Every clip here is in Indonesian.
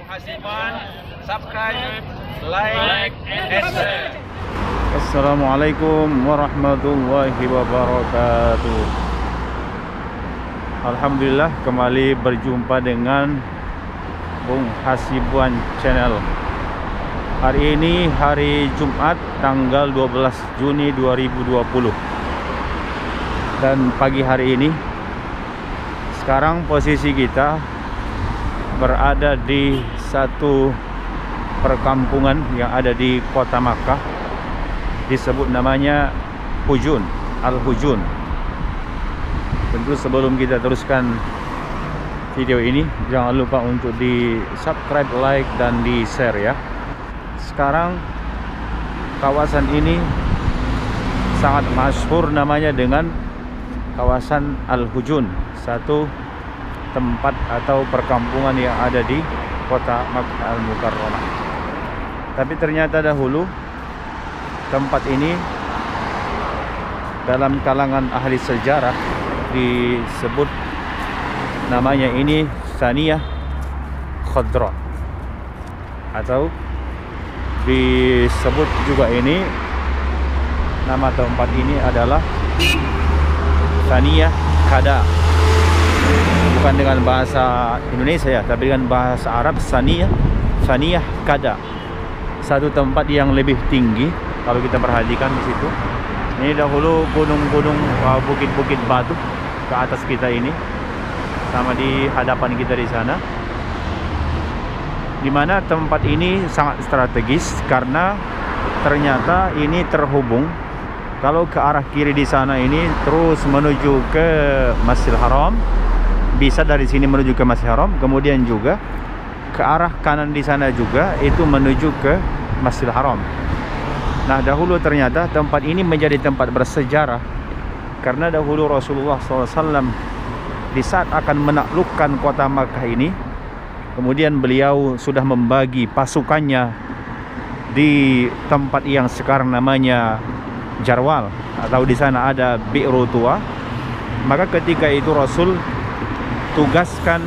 Hasiban, subscribe, like, and share. Assalamualaikum warahmatullahi wabarakatuh. Alhamdulillah kembali berjumpa dengan Bung Hasibuan Channel. Hari ini hari Jumat tanggal 12 Juni 2020. Dan pagi hari ini sekarang posisi kita berada di satu perkampungan yang ada di kota Makkah, disebut namanya Hujun, Al-Hujun. Tentu sebelum kita teruskan video ini, jangan lupa untuk di subscribe, like, dan di share ya. Sekarang kawasan ini sangat masyhur namanya dengan kawasan Al-Hujun, satu tempat atau perkampungan yang ada di kota Makkah Al-Mukarramah. Tapi ternyata dahulu tempat ini dalam kalangan ahli sejarah disebut namanya ini Saniyah Khadra, atau disebut juga ini nama tempat ini adalah Saniyah Kada. Bukan dengan bahasa Indonesia ya, tapi dengan bahasa Arab Saniyah Kada. Satu tempat yang lebih tinggi kalau kita perhatikan di situ. Ini dahulu gunung-gunung, bukit-bukit batu ke atas kita ini, sama di hadapan kita di sana. Dimana tempat ini sangat strategis karena ternyata ini terhubung. Kalau ke arah kiri di sana ini terus menuju ke Masjidil Haram, bisa dari sini menuju ke Masjidil Haram, kemudian juga ke arah kanan di sana juga itu menuju ke Masjidil Haram. Nah, dahulu ternyata tempat ini menjadi tempat bersejarah karena dahulu Rasulullah SAW di saat akan menaklukkan kota Makkah ini, kemudian beliau sudah membagi pasukannya di tempat yang sekarang namanya Jarwal, atau di sana ada Bi'ru Tua. Maka ketika itu Rasul tugaskan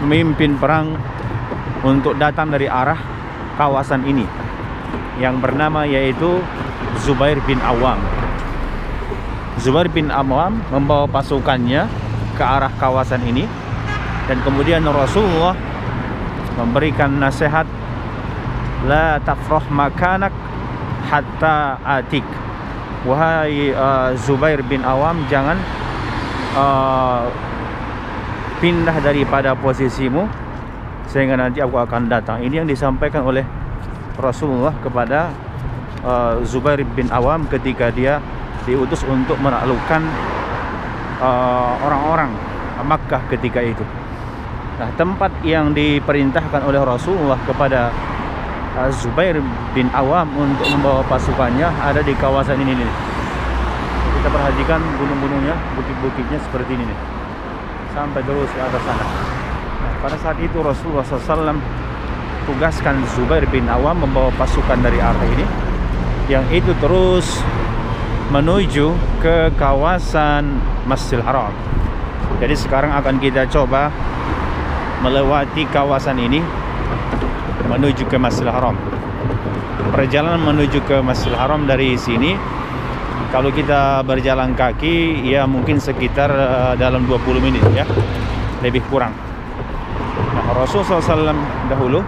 pemimpin perang untuk datang dari arah kawasan ini yang bernama yaitu Zubair bin Awam. Zubair bin Awam membawa pasukannya ke arah kawasan ini, dan kemudian Rasulullah memberikan nasihat, la tafrah makanak hatta atik. Wahai Zubair bin Awam, jangan pindah daripada posisimu sehingga nanti aku akan datang. Ini yang disampaikan oleh Rasulullah kepada Zubair bin Awam ketika dia diutus untuk menaklukkan orang-orang Makkah ketika itu. Nah, tempat yang diperintahkan oleh Rasulullah kepada Zubair bin Awam untuk membawa pasukannya ada di kawasan ini nih. Kita perhatikan gunung-gunungnya, bukit-bukitnya seperti ini nih, sampai terus ke atas sana. Nah, pada saat itu Rasulullah SAW tugaskan Zubair bin Awam membawa pasukan dari arah ini, yang itu terus menuju ke kawasan Masjidil Haram. Jadi sekarang akan kita coba melewati kawasan ini menuju ke Masjidil Haram. Perjalanan menuju ke Masjidil Haram dari sini, kalau kita berjalan kaki ya mungkin sekitar dalam 20 menit ya, lebih kurang. Nah, Rasulullah SAW dahulu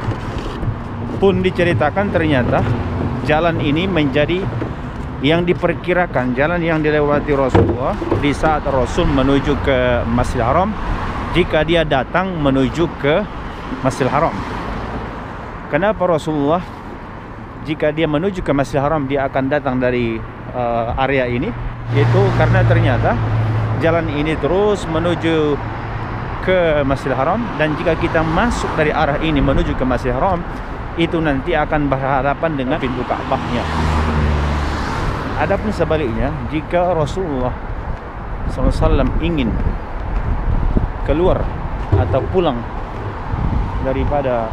pun diceritakan ternyata jalan ini menjadi yang diperkirakan jalan yang dilewati Rasulullah di saat Rasul menuju ke Masjidil Haram, jika dia datang menuju ke Masjidil Haram. Kenapa Rasulullah jika dia menuju ke Masjidil Haram dia akan datang dari area ini? Itu karena ternyata jalan ini terus menuju ke Masjidil Haram, dan jika kita masuk dari arah ini menuju ke Masjidil Haram, itu nanti akan berhadapan dengan pintu Ka'bahnya. Adapun sebaliknya, jika Rasulullah SAW ingin keluar atau pulang daripada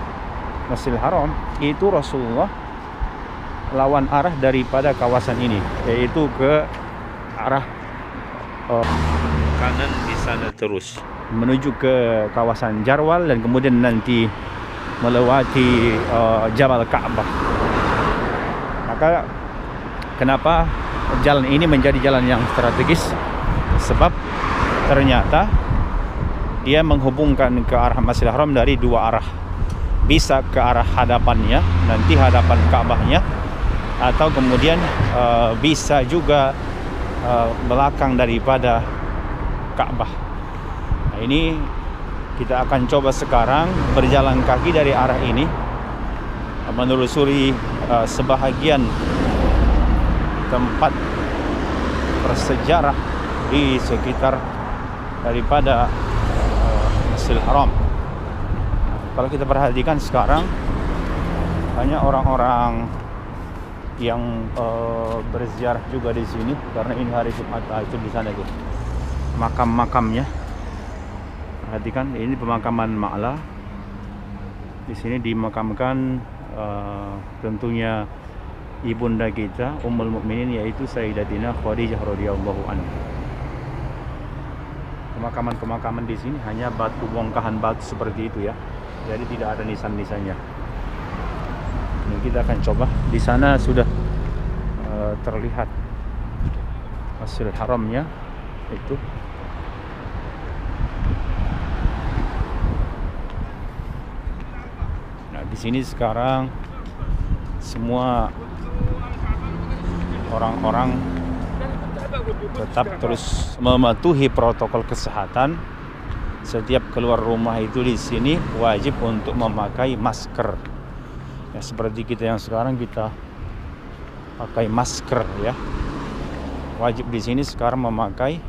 Masjidil Haram, itu Rasulullah lawan arah daripada kawasan ini, yaitu ke arah kanan di sana terus. menuju ke kawasan Jarwal dan kemudian nanti melewati Jabal Ka'bah. Maka kenapa jalan ini menjadi jalan yang strategis? Sebab ternyata dia menghubungkan ke arah Masjidil Haram dari dua arah. Bisa ke arah hadapannya, nanti hadapan Ka'bahnya, atau kemudian bisa juga belakang daripada Ka'bah. Nah, ini kita akan coba sekarang berjalan kaki dari arah ini, menelusuri sebahagian tempat bersejarah di sekitar daripada Masjidil Haram. Kalau kita perhatikan sekarang banyak orang-orang yang berziarah juga di sini karena ini hari Jumat. Itu di sana tuh makam-makamnya. Perhatikan, ini pemakaman Ma'la. Di sini dimakamkan tentunya ibunda kita Ummul Mukminin, yaitu Sayyidatina Khadijah radhiyallahu anha. Pemakaman-pemakaman di sini hanya batu, bongkahan batu seperti itu ya. Jadi tidak ada nisan-nisannya. Ini kita akan coba. Di sana sudah terlihat Masjidil Haramnya itu. Nah, di sini sekarang semua orang-orang tetap terus mematuhi protokol kesehatan. Setiap keluar rumah itu di sini wajib untuk memakai masker. Ya, seperti kita yang sekarang kita pakai masker ya. Wajib di sini sekarang memakai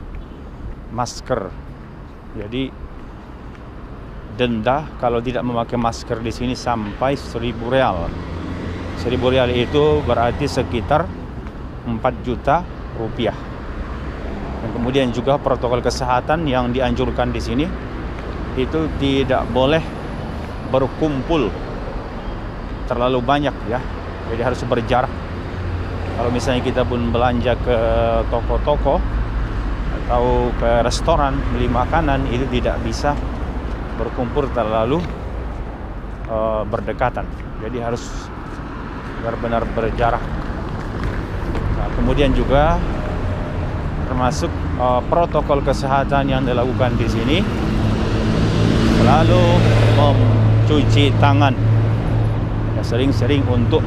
masker. Jadi denda kalau tidak memakai masker di sini sampai 1.000 real. 1.000 real itu berarti sekitar 4 juta rupiah. Dan kemudian juga protokol kesehatan yang dianjurkan di sini itu tidak boleh berkumpul terlalu banyak ya. Jadi harus berjarak. Kalau misalnya kita pun belanja ke toko-toko atau ke restoran beli makanan, itu tidak bisa berkumpul terlalu berdekatan. Jadi harus benar-benar berjarak. Nah, kemudian juga termasuk protokol kesehatan yang dilakukan di sini, selalu mencuci tangan. Ya, sering-sering untuk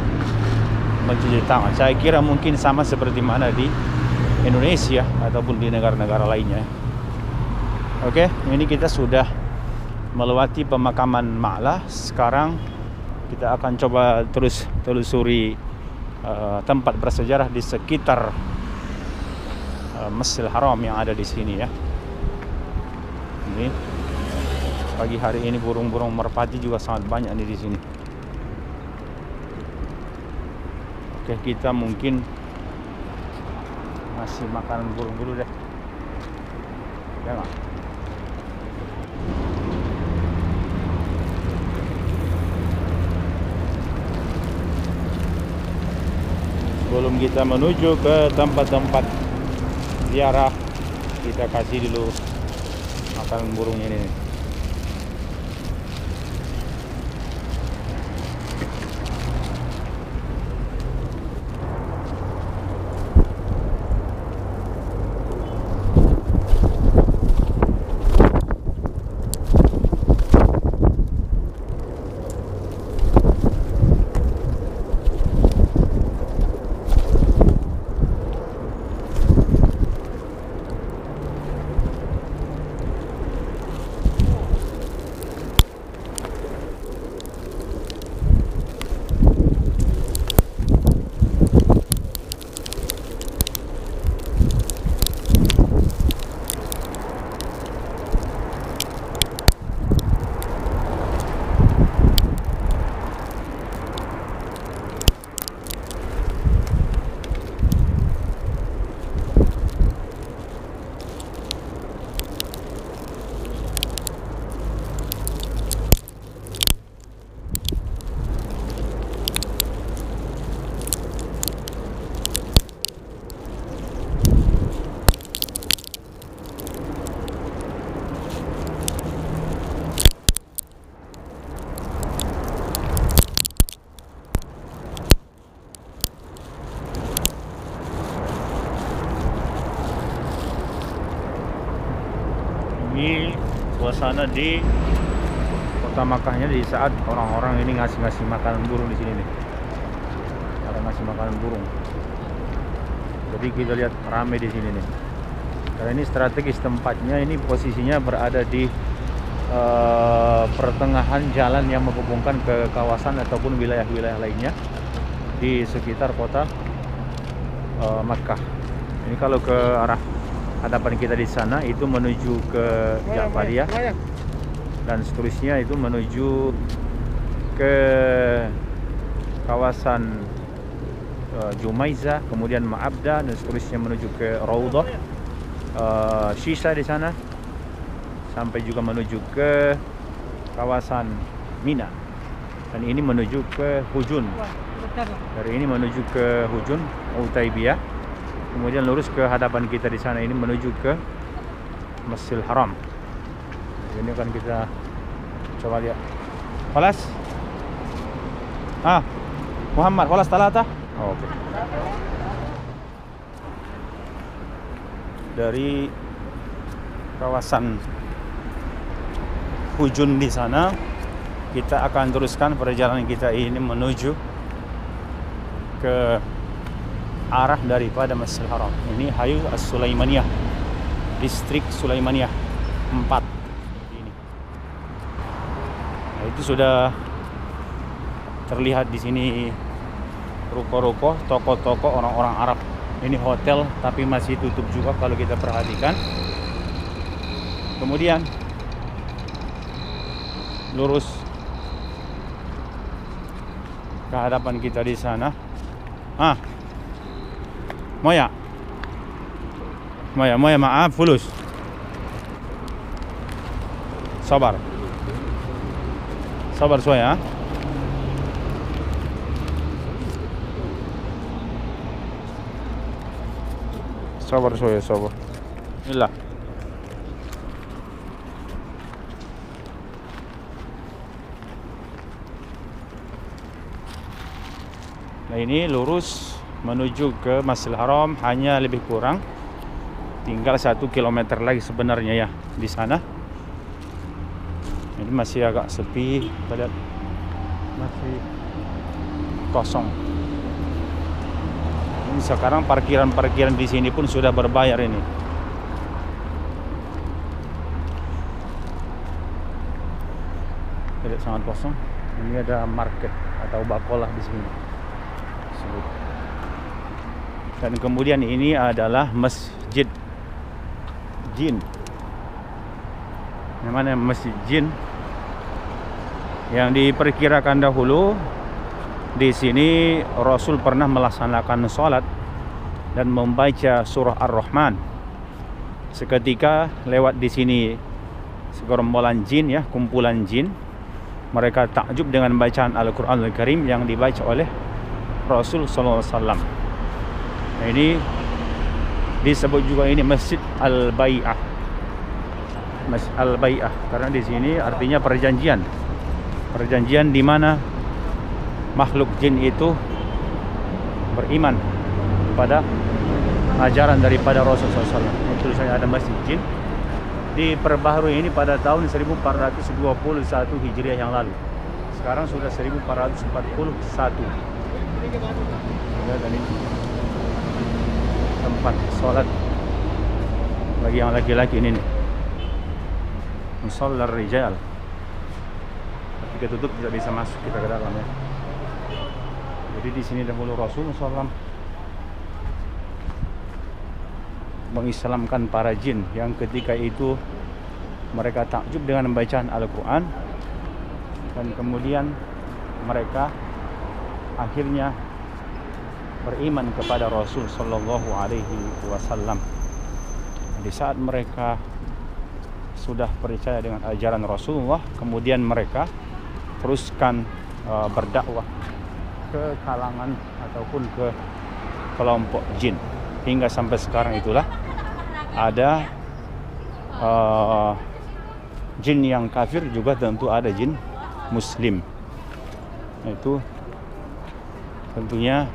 mencuci tangan. Saya kira mungkin sama seperti mana di Indonesia ataupun di negara-negara lainnya. Oke, ini kita sudah melewati pemakaman Ma'la. Sekarang kita akan coba terus telusuri tempat bersejarah di sekitar Masjidil Haram yang ada di sini ya. Ini pagi hari ini burung-burung merpati juga sangat banyak nih di sini. Oke, kita mungkin masih makan burung dulu deh. Ya nggak? Sebelum kita menuju ke tempat-tempat ziarah, kita kasih dulu makan burungnya ini. suasana di kota Makkahnya di saat orang-orang ini ngasih makanan burung di sini nih. Ada ngasih makanan burung. Jadi kita lihat ramai di sini nih. Karena ini strategis tempatnya, ini posisinya berada di pertengahan jalan yang menghubungkan ke kawasan ataupun wilayah-wilayah lainnya di sekitar kota Makkah. Ini kalau ke arah hadapan kita di sana itu menuju ke Ja'fariyah dan seterusnya itu menuju ke kawasan Jumaizah, kemudian Ma'abda dan seterusnya menuju ke Raudhah Shisha di sana, sampai juga menuju ke kawasan Mina, dan ini menuju ke Hujun. Dari ini menuju ke Hujun Utaibiyah, kemudian lurus ke hadapan kita di sana ini menuju ke Masjidil Haram. Ini akan kita coba lihat. Khalas? Muhammad, khalas talata? Oh, oke. Dari kawasan Hujun di sana kita akan teruskan perjalanan kita ini menuju ke arah daripada Masjidil Haram. Ini Hayu As-Sulaimaniyah, distrik Sulaimaniyah 4 ini. Nah, itu sudah terlihat di sini ruko-ruko, toko-toko orang-orang Arab. Ini hotel tapi masih tutup juga kalau kita perhatikan. Kemudian lurus ke hadapan kita di sana. Moya, maaf, fulus. Sabar soya. Sabar. Inilah. Nah, ini lurus menuju ke Masjidil Haram, hanya lebih kurang tinggal 1 kilometer lagi sebenarnya ya di sana. Ini masih agak sepi, kita lihat masih kosong. Ini sekarang parkiran di sini pun sudah berbayar ini. Tidak, sangat kosong. Ini ada market atau bakolah di sini. Dan kemudian ini adalah Masjid Jin. Yang mana Masjid Jin yang diperkirakan dahulu di sini Rasul pernah melaksanakan sholat dan membaca surah Ar-Rahman. Seketika lewat di sini segerombolan jin ya, kumpulan jin. Mereka takjub dengan bacaan Al-Qur'anul Karim yang dibaca oleh Rasul sallallahu alaihi wasallam. Nah, ini disebut juga ini Masjid Al-Bai'ah. Masjid Al-Bai'ah karena di sini artinya perjanjian. Perjanjian di mana makhluk jin itu beriman kepada ajaran daripada Rasulullah SAW. Tulisannya ada Masjid Jin. Diperbaharui ini pada tahun 1421 Hijriah yang lalu. Sekarang sudah 1441. Dan ini tempat sholat bagi yang laki-laki ini nih. Musallar rijal. Ketika tutup tidak bisa masuk kita ke dalam ya. Jadi di sini dahulu Rasulullah SAW mengislamkan para jin yang ketika itu mereka takjub dengan bacaan Al-Quran, dan kemudian mereka akhirnya beriman kepada Rasul Sallallahu Alaihi Wasallam. Di saat mereka sudah percaya dengan ajaran Rasulullah, kemudian mereka teruskan berdakwah ke kalangan ataupun ke kelompok jin hingga sampai sekarang. Itulah ada jin yang kafir, juga tentu ada jin muslim. Itu tentunya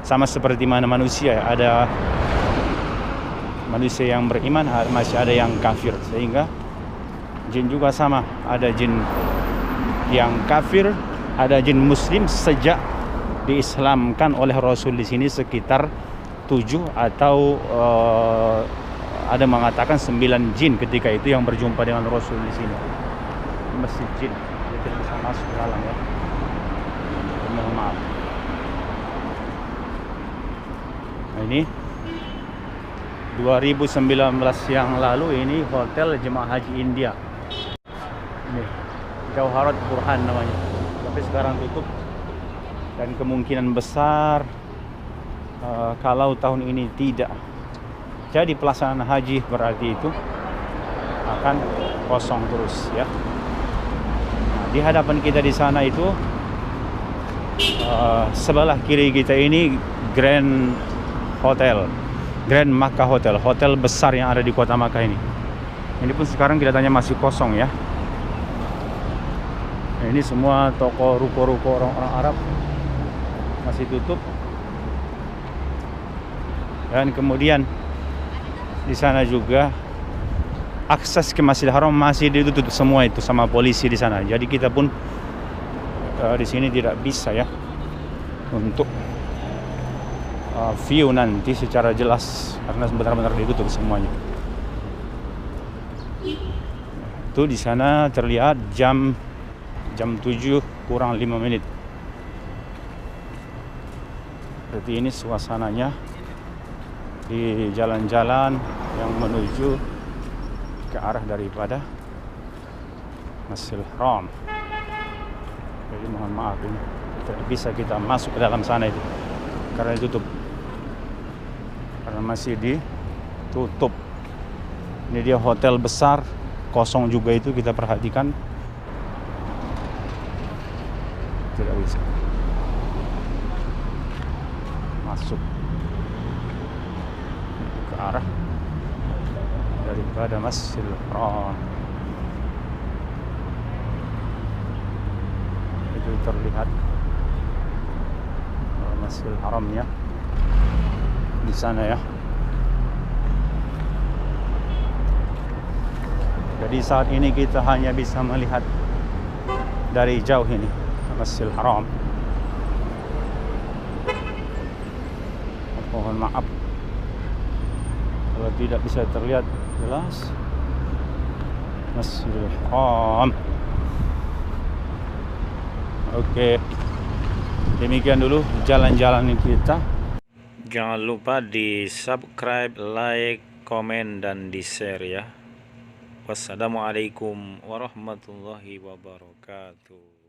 sama seperti mana manusia, ada manusia yang beriman, masih ada yang kafir, sehingga Jin juga sama, ada jin yang kafir, ada jin muslim. Sejak diislamkan oleh Rasul di sini sekitar 7 atau ada mengatakan 9 jin ketika itu yang berjumpa dengan Rasul di sini. Masjid jin, dia tidak bisa masuk ke dalam ya. Mohon maaf. Nah, ini 2019 yang lalu ini hotel jemaah haji India. Ini Jauharat Burhan namanya. Tapi sekarang tutup dan kemungkinan besar kalau tahun ini tidak jadi pelaksanaan haji berarti itu akan kosong terus ya. Nah, di hadapan kita di sana itu sebelah kiri kita ini Grand Hotel, Grand Makkah Hotel, hotel besar yang ada di kota Makkah ini. Ini pun sekarang kelihatannya masih kosong ya. Nah, ini semua toko, ruko-ruko orang-orang Arab masih tutup. Dan kemudian di sana juga akses ke Masjidil Haram masih ditutup semua itu sama polisi di sana. Jadi kita pun di sini tidak bisa ya untuk view nanti secara jelas karena benar-benar ditutup semuanya. Itu di sana terlihat jam 7 kurang 5 menit. Berarti ini suasananya di jalan-jalan yang menuju ke arah daripada Masjidil Haram. Jadi mohon maaf ini tidak bisa kita masuk ke dalam sana itu karena ditutup, karena masih ditutup. Ini dia hotel besar kosong juga itu, kita perhatikan tidak bisa masuk ke arah daripada Masjidil Haram. Itu terlihat Masjidil Haramnya di sana ya. Jadi saat ini kita hanya bisa melihat dari jauh ini Masjidil Haram. Mohon maaf kalau tidak bisa terlihat jelas Masjidil Haram. Oke, demikian dulu jalan-jalan kita. Jangan lupa di subscribe, like, komen, dan di share ya. Wassalamualaikum warahmatullahi wabarakatuh.